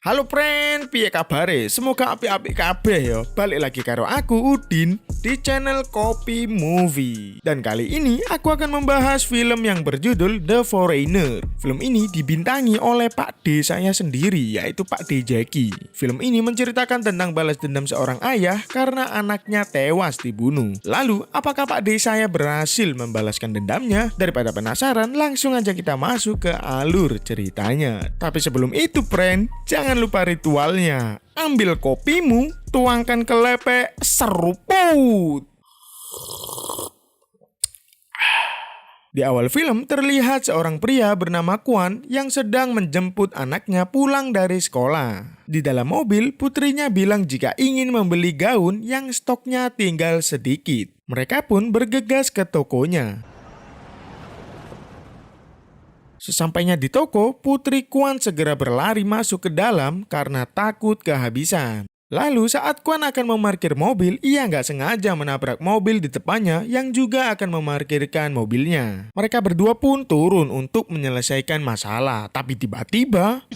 Halo friend, piye kabare? Semoga apik-apik kabeh ya. Balik lagi karo aku Udin di channel Kopi Movie. Dan kali ini aku akan membahas film yang berjudul The Foreigner. Film ini dibintangi oleh Pak D saya sendiri, yaitu Pak D Jackie. Film ini menceritakan tentang balas dendam seorang ayah karena anaknya tewas dibunuh. Lalu, apakah Pak D saya berhasil membalaskan dendamnya? Daripada penasaran, langsung aja kita masuk ke alur ceritanya. Tapi sebelum itu friend, jangan lupa ritualnya. Ambil kopimu, tuangkan ke lepek, seruput. Di awal film terlihat seorang pria bernama Kwan yang sedang menjemput anaknya pulang dari sekolah. Di dalam mobil, putrinya bilang jika ingin membeli gaun yang stoknya tinggal sedikit. Mereka pun bergegas ke tokonya. Sesampainya di toko, putri Kwan segera berlari masuk ke dalam karena takut kehabisan. Lalu saat Kwan akan memarkir mobil, ia nggak sengaja menabrak mobil di depannya yang juga akan memarkirkan mobilnya. Mereka berdua pun turun untuk menyelesaikan masalah, tapi tiba-tiba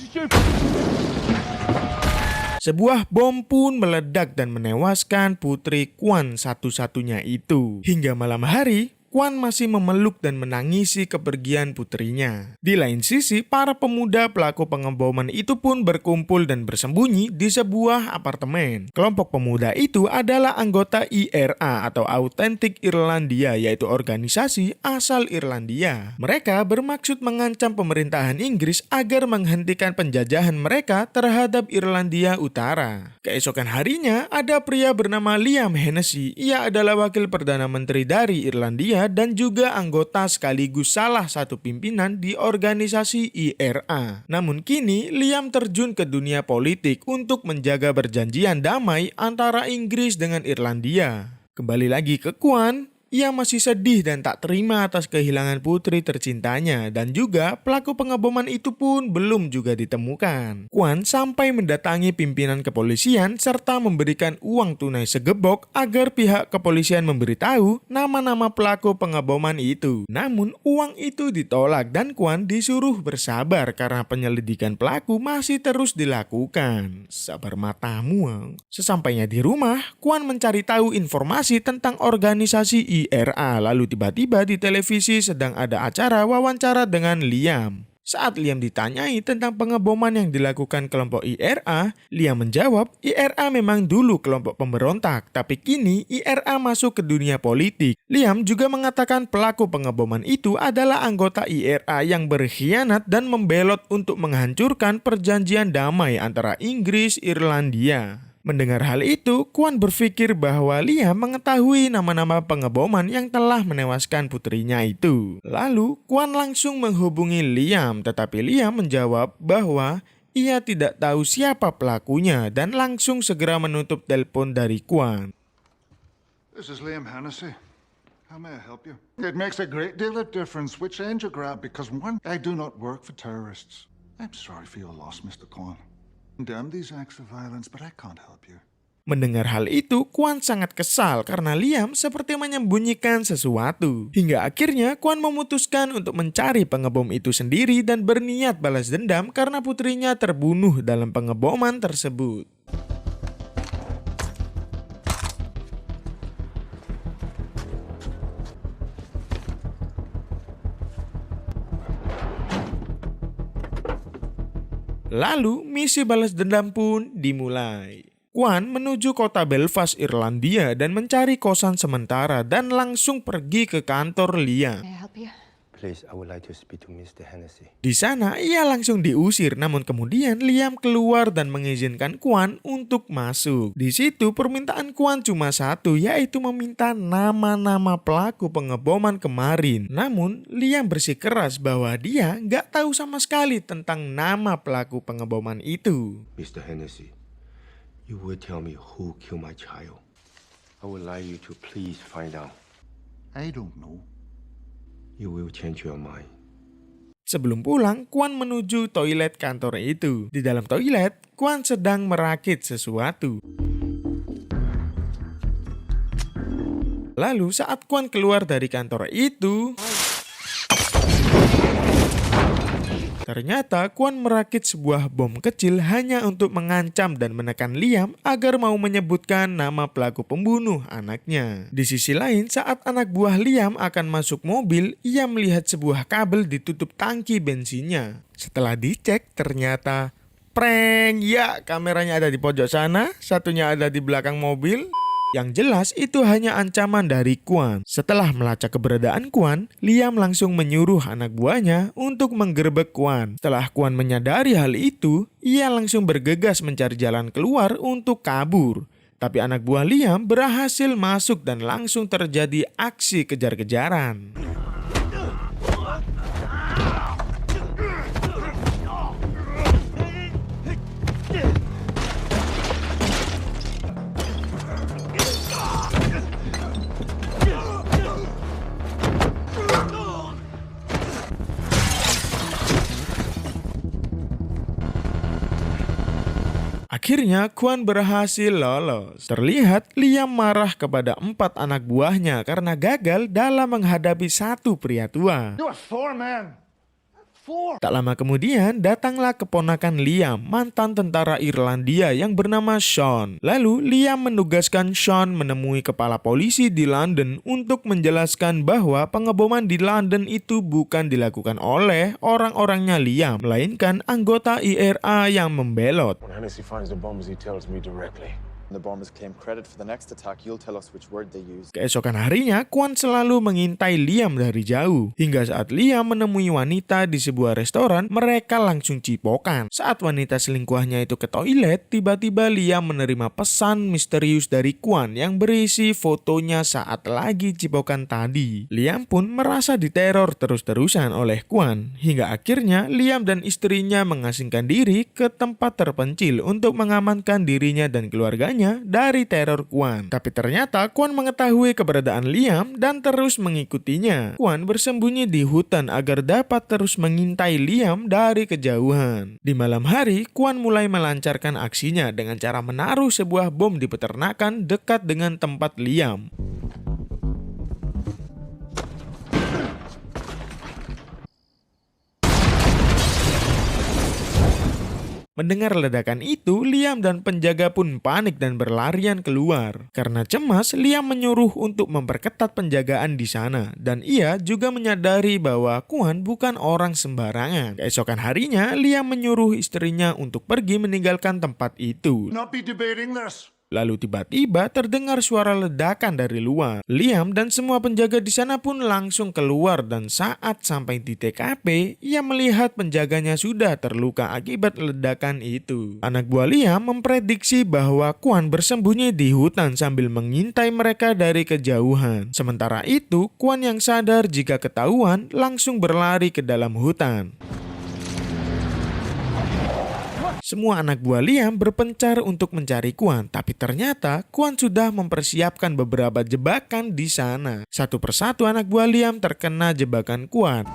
sebuah bom pun meledak dan menewaskan putri Kwan satu-satunya itu. Hingga malam hari, Kwan masih memeluk dan menangisi kepergian putrinya. Di lain sisi, para pemuda pelaku pengeboman itu pun berkumpul dan bersembunyi di sebuah apartemen. Kelompok pemuda itu adalah anggota IRA atau Authentic Irlandia, yaitu organisasi asal Irlandia. Mereka bermaksud mengancam pemerintahan Inggris agar menghentikan penjajahan mereka terhadap Irlandia Utara. Keesokan harinya, ada pria bernama Liam Hennessy. Ia adalah wakil Perdana Menteri dari Irlandia dan juga anggota sekaligus salah satu pimpinan di organisasi IRA. Namun kini Liam terjun ke dunia politik untuk menjaga perjanjian damai antara Inggris dengan Irlandia. Kembali lagi ke Kwan, ia masih sedih dan tak terima atas kehilangan putri tercintanya, dan juga pelaku pengeboman itu pun belum juga ditemukan. Kwan sampai mendatangi pimpinan kepolisian serta memberikan uang tunai segebok agar pihak kepolisian memberitahu nama-nama pelaku pengeboman itu. Namun uang itu ditolak dan Kwan disuruh bersabar karena penyelidikan pelaku masih terus dilakukan. Sabar matamu. Sesampainya di rumah, Kwan mencari tahu informasi tentang organisasi IRA, lalu tiba-tiba di televisi sedang ada acara wawancara dengan Liam. Saat Liam ditanyai tentang pengeboman yang dilakukan kelompok IRA, Liam menjawab IRA memang dulu kelompok pemberontak, tapi kini IRA masuk ke dunia politik. Liam juga mengatakan pelaku pengeboman itu adalah anggota IRA yang berkhianat dan membelot untuk menghancurkan perjanjian damai antara Inggris Irlandia. Mendengar hal itu, Kwan berpikir bahwa Liam mengetahui nama-nama pengeboman yang telah menewaskan putrinya itu. Lalu, Kwan langsung menghubungi Liam, tetapi Liam menjawab bahwa ia tidak tahu siapa pelakunya dan langsung segera menutup telepon dari Kwan. This is Liam Hennessy. How may I help you? It makes a great deal of difference which end you grab, because one, I do not work for terrorists. I'm sorry for your loss, Mr. Kwan. Condemn these acts of violence, but I can't help you. Mendengar hal itu, Kwan sangat kesal karena Liam seperti menyembunyikan sesuatu. Hingga akhirnya Kwan memutuskan untuk mencari pengebom itu sendiri dan berniat balas dendam karena putrinya terbunuh dalam pengeboman tersebut. Lalu, misi balas dendam pun dimulai. Kwan menuju kota Belfast, Irlandia dan mencari kosan sementara dan langsung pergi ke kantor Liam. May I help you? Please, I would like to speak to Mr. Hennessy. Di sana, ia langsung diusir, namun kemudian Liam keluar dan mengizinkan Kwan untuk masuk. Di situ, permintaan Kwan cuma satu, yaitu meminta nama-nama pelaku pengeboman kemarin. Namun, Liam bersikeras bahwa dia nggak tahu sama sekali tentang nama pelaku pengeboman itu. Mr. Hennessy, you will tell me who killed my child. I would like you to please find out. I don't know. You will change your mind. Sebelum pulang, Kwan menuju toilet kantor itu. Di dalam toilet, Kwan sedang merakit sesuatu. Lalu saat Kwan keluar dari kantor itu, Ternyata Kwon merakit sebuah bom kecil hanya untuk mengancam dan menekan Liam agar mau menyebutkan nama pelaku pembunuh anaknya. Di sisi lain, saat anak buah Liam akan masuk mobil, ia melihat sebuah kabel ditutup tangki bensinnya. Setelah dicek, ternyata prank. Ya, kameranya ada di pojok sana, satunya ada di belakang mobil. Yang jelas itu hanya ancaman dari Kwon. Setelah melacak keberadaan Kwon, Liam langsung menyuruh anak buahnya untuk menggerebek Kwon. Setelah Kwon menyadari hal itu, ia langsung bergegas mencari jalan keluar untuk kabur. Tapi anak buah Liam berhasil masuk dan langsung terjadi aksi kejar-kejaran. Akhirnya Kwon berhasil lolos. Terlihat Liam marah kepada 4 anak buahnya karena gagal dalam menghadapi satu pria tua. You are 4 men. 4. Tak lama kemudian datanglah keponakan Liam, mantan tentara Irlandia yang bernama Sean. Lalu Liam menugaskan Sean menemui kepala polisi di London untuk menjelaskan bahwa pengeboman di London itu bukan dilakukan oleh orang-orangnya Liam, melainkan anggota IRA yang membelot. When Hennessy finds the bombs, he tells me directly. The bombers claim credit for the next attack. You'll tell us which word they used. Keesokan harinya, Kwon selalu mengintai Liam dari jauh. Hingga saat Liam menemui wanita di sebuah restoran, mereka langsung cipokan. Saat wanita selingkuhnya itu ke toilet, tiba-tiba Liam menerima pesan misterius dari Kwon yang berisi fotonya saat lagi cipokan tadi. Liam pun merasa diteror terus-terusan oleh Kwon. Hingga akhirnya Liam dan istrinya mengasingkan diri ke tempat terpencil untuk mengamankan dirinya dan keluarganya dari teror Kwon. Tapi ternyata Kwon mengetahui keberadaan Liam dan terus mengikutinya. Kwon bersembunyi di hutan agar dapat terus mengintai Liam dari kejauhan. Di malam hari, Kwon mulai melancarkan aksinya dengan cara menaruh sebuah bom di peternakan dekat dengan tempat Liam. Mendengar ledakan itu, Liam dan penjaga pun panik dan berlarian keluar. Karena cemas, Liam menyuruh untuk memperketat penjagaan di sana. Dan ia juga menyadari bahwa Kwon bukan orang sembarangan. Keesokan harinya, Liam menyuruh istrinya untuk pergi meninggalkan tempat itu. Not be debating this. Lalu tiba-tiba terdengar suara ledakan dari luar. Liam dan semua penjaga di sana pun langsung keluar dan saat sampai di TKP, ia melihat penjaganya sudah terluka akibat ledakan itu. Anak buah Liam memprediksi bahwa Kwon bersembunyi di hutan sambil mengintai mereka dari kejauhan. Sementara itu, Kwon yang sadar jika ketahuan langsung berlari ke dalam hutan. Semua anak buah Liam berpencar untuk mencari Kwon, tapi ternyata Kwon sudah mempersiapkan beberapa jebakan di sana. Satu persatu anak buah Liam terkena jebakan Kwon.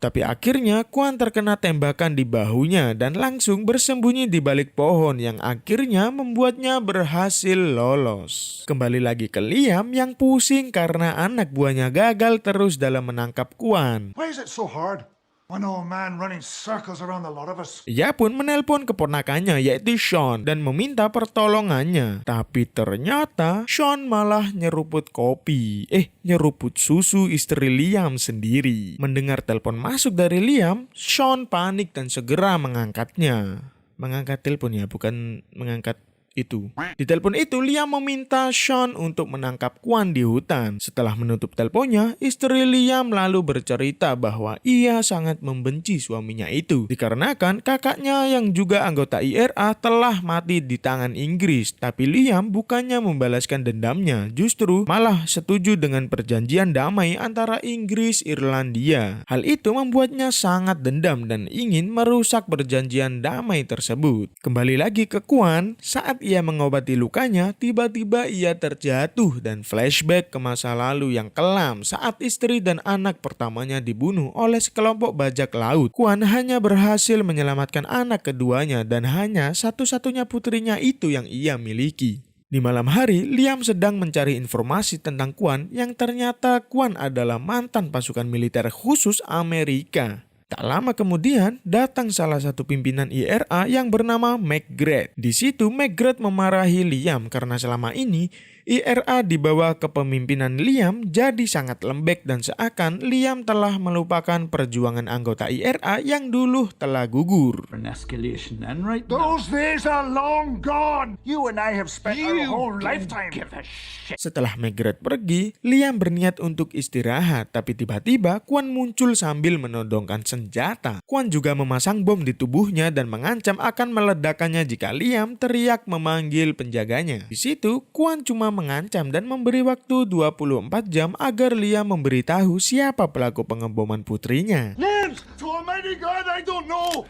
Tapi akhirnya Kwon terkena tembakan di bahunya dan langsung bersembunyi di balik pohon yang akhirnya membuatnya berhasil lolos. Kembali lagi ke Liam yang pusing karena anak buahnya gagal terus dalam menangkap Kwon. Why is it so hard? One old man running circles around the lot of us. Ia pun menelpon keponakannya yaitu Sean dan meminta pertolongannya. Tapi ternyata Sean malah nyeruput kopi. Nyeruput susu istri Liam sendiri. Mendengar telepon masuk dari Liam, Sean panik dan segera mengangkatnya. Mengangkat telepon ya, bukan mengangkat itu. Di telepon itu Liam meminta Sean untuk menangkap Kwon di hutan. Setelah menutup teleponnya, istri Liam lalu bercerita bahwa ia sangat membenci suaminya itu dikarenakan kakaknya yang juga anggota IRA telah mati di tangan Inggris. Tapi Liam bukannya membalaskan dendamnya, justru malah setuju dengan perjanjian damai antara Inggris Irlandia. Hal itu membuatnya sangat dendam dan ingin merusak perjanjian damai tersebut. Kembali lagi ke Kwon, saat ia mengobati lukanya, tiba-tiba ia terjatuh dan flashback ke masa lalu yang kelam saat istri dan anak pertamanya dibunuh oleh sekelompok bajak laut. Kwon hanya berhasil menyelamatkan anak keduanya dan hanya satu-satunya putrinya itu yang ia miliki. Di malam hari, Liam sedang mencari informasi tentang Kwan yang ternyata Kwan adalah mantan pasukan militer khusus Amerika. Tak lama kemudian, datang salah satu pimpinan IRA yang bernama McGrath. Di situ McGrath memarahi Liam karena selama ini IRA di bawah kepemimpinan Liam jadi sangat lembek dan seakan Liam telah melupakan perjuangan anggota IRA yang dulu telah gugur. An escalation, and right now, Those days are long gone. You and I have spent our whole lifetime. give a shit. Setelah McGrath pergi, Liam berniat untuk istirahat, tapi tiba-tiba Kwan muncul sambil menodongkan senjata. Kwan juga memasang bom di tubuhnya dan mengancam akan meledakkannya jika Liam teriak memanggil penjaganya. Di situ, Kwan cuma mengancam dan memberi waktu 24 jam agar Liam memberitahu siapa pelaku pengeboman putrinya. Names! To Almighty God, I don't know!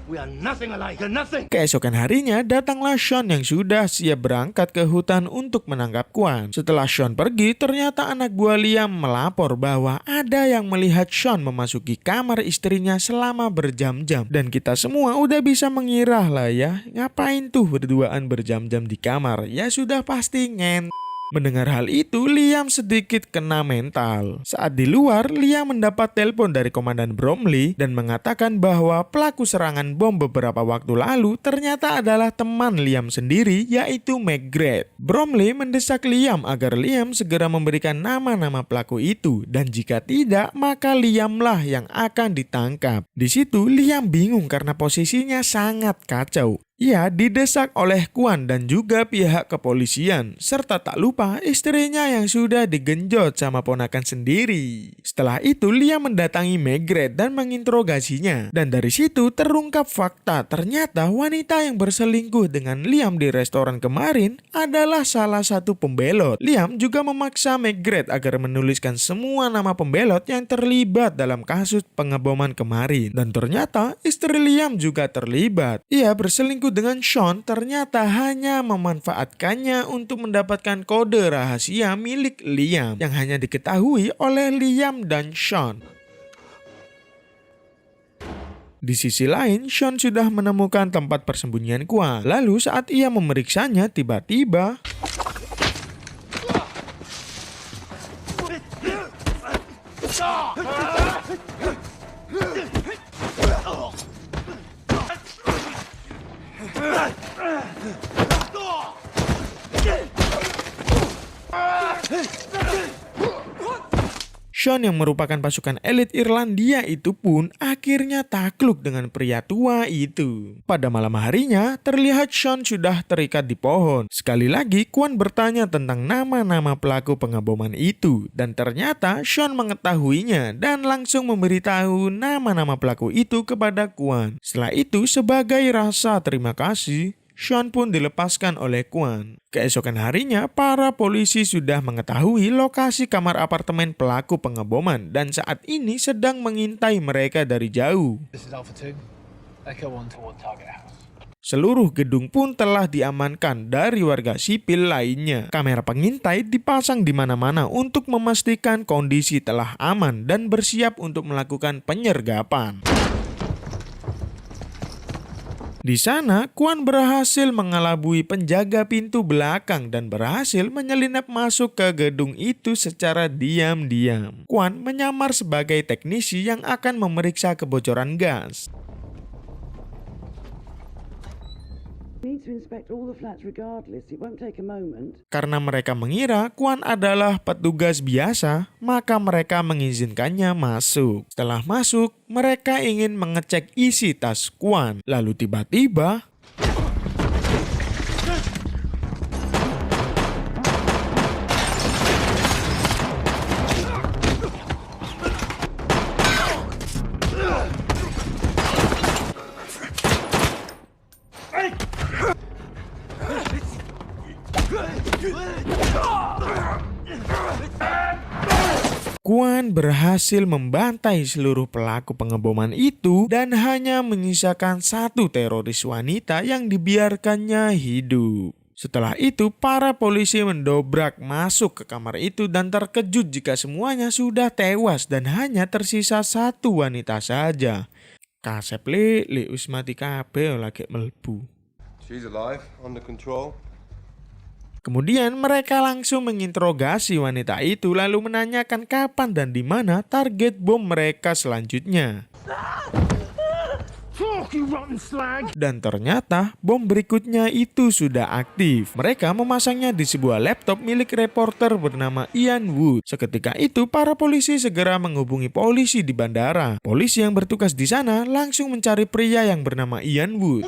We are nothing alike, nothing. Keesokan harinya, datanglah Sean yang sudah siap berangkat ke hutan untuk menangkap Kwan. Setelah Sean pergi, ternyata anak buah Liam melapor bahwa ada yang melihat Sean memasuki kamar istrinya selama berjam-jam. Dan kita semua udah bisa mengira lah ya, ngapain tuh berduaan berjam-jam di kamar? Ya sudah pasti Mendengar hal itu, Liam sedikit kena mental. Saat di luar, Liam mendapat telepon dari Komandan Bromley dan mengatakan bahwa pelaku serangan bom beberapa waktu lalu ternyata adalah teman Liam sendiri, yaitu McGrath. Bromley mendesak Liam agar Liam segera memberikan nama-nama pelaku itu, dan jika tidak, maka Liamlah yang akan ditangkap. Di situ, Liam bingung karena posisinya sangat kacau. Ia didesak oleh Kwan dan juga pihak kepolisian, serta tak lupa istrinya yang sudah digenjot sama ponakan sendiri. Setelah itu, Liam mendatangi McGrath dan menginterogasinya. Dan dari situ terungkap fakta, ternyata wanita yang berselingkuh dengan Liam di restoran kemarin adalah salah satu pembelot. Liam juga memaksa McGrath agar menuliskan semua nama pembelot yang terlibat dalam kasus pengeboman kemarin. Dan ternyata istri Liam juga terlibat. Ia berselingkuh dengan Sean ternyata hanya memanfaatkannya untuk mendapatkan kode rahasia milik Liam yang hanya diketahui oleh Liam dan Sean. Di sisi lain, Sean sudah menemukan tempat persembunyian Kwan. Lalu saat ia memeriksanya, tiba-tiba Sean yang merupakan pasukan elit Irlandia itu pun akhirnya takluk dengan pria tua itu. Pada malam harinya, terlihat Sean sudah terikat di pohon. Sekali lagi, Kwan bertanya tentang nama-nama pelaku pengeboman itu. Dan ternyata Sean mengetahuinya dan langsung memberitahu nama-nama pelaku itu kepada Kwan. Setelah itu, sebagai rasa terima kasih, Sean pun dilepaskan oleh Kwan. Keesokan harinya, para polisi sudah mengetahui lokasi kamar apartemen pelaku pengeboman dan saat ini sedang mengintai mereka dari jauh. This is Alpha 2. Echo 1 toward target house. Seluruh gedung pun telah diamankan dari warga sipil lainnya. Kamera pengintai dipasang di mana-mana untuk memastikan kondisi telah aman dan bersiap untuk melakukan penyergapan. Di sana, Kwan berhasil mengelabui penjaga pintu belakang dan berhasil menyelinap masuk ke gedung itu secara diam-diam. Kwan menyamar sebagai teknisi yang akan memeriksa kebocoran gas. Need to inspect all the flats regardless. It won't take a moment. Karena mereka mengira Kwan adalah petugas biasa, maka mereka mengizinkannya masuk. Setelah masuk, mereka ingin mengecek isi tas Kwan. Lalu tiba-tiba Kwan berhasil membantai seluruh pelaku pengeboman itu dan hanya menyisakan satu teroris wanita yang dibiarkannya hidup. Setelah itu, para polisi mendobrak masuk ke kamar itu dan terkejut jika semuanya sudah tewas dan hanya tersisa satu wanita saja. Kasep li wis mati kabeh lagi melbu. She's alive, under control. Kemudian mereka langsung menginterogasi wanita itu lalu menanyakan kapan dan di mana target bom mereka selanjutnya. Dan ternyata bom berikutnya itu sudah aktif. Mereka memasangnya di sebuah laptop milik reporter bernama Ian Wood. Seketika itu para polisi segera menghubungi polisi di bandara. Polisi yang bertugas di sana langsung mencari pria yang bernama Ian Wood.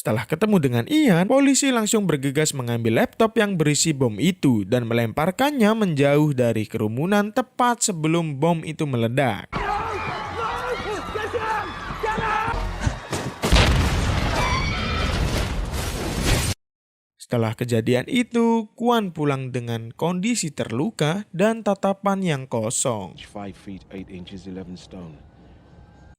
Setelah ketemu dengan Ian, polisi langsung bergegas mengambil laptop yang berisi bom itu dan melemparkannya menjauh dari kerumunan tepat sebelum bom itu meledak. Setelah kejadian itu, Kwan pulang dengan kondisi terluka dan tatapan yang kosong. 5 feet 8 inches 11 stone.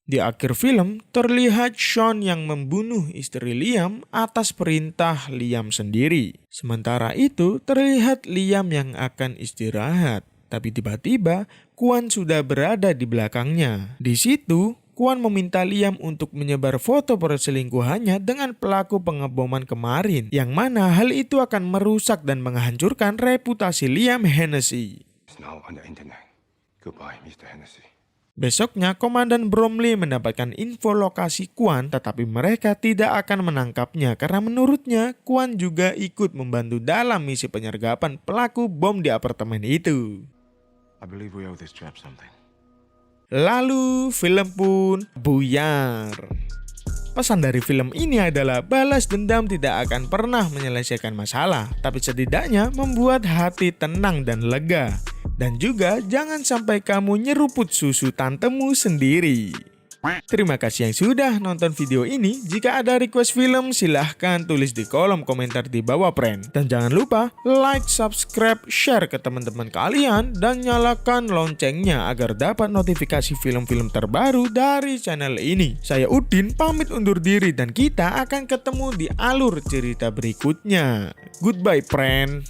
Di akhir film, terlihat Sean yang membunuh istri Liam atas perintah Liam sendiri. Sementara itu, terlihat Liam yang akan istirahat. Tapi tiba-tiba, Kwan sudah berada di belakangnya. Di situ, Kwan meminta Liam untuk menyebar foto perselingkuhannya dengan pelaku pengeboman kemarin, yang mana hal itu akan merusak dan menghancurkan reputasi Liam Hennessy. It's now on the internet. Goodbye, Mr. Hennessy. Besoknya, Komandan Bromley mendapatkan info lokasi Kwan, tetapi mereka tidak akan menangkapnya karena menurutnya Kwan juga ikut membantu dalam misi penyergapan pelaku bom di apartemen itu. I believe we owe this chap something. Lalu film pun buyar. Pesan dari film ini adalah balas dendam tidak akan pernah menyelesaikan masalah, tapi setidaknya membuat hati tenang dan lega. Dan juga jangan sampai kamu nyeruput susu tantemu sendiri. Terima kasih yang sudah nonton video ini. Jika ada request film silahkan tulis di kolom komentar di bawah friend. Dan jangan lupa like, subscribe, share ke teman-teman kalian dan nyalakan loncengnya agar dapat notifikasi film-film terbaru dari channel ini. Saya Udin pamit undur diri dan kita akan ketemu di alur cerita berikutnya. Goodbye friend.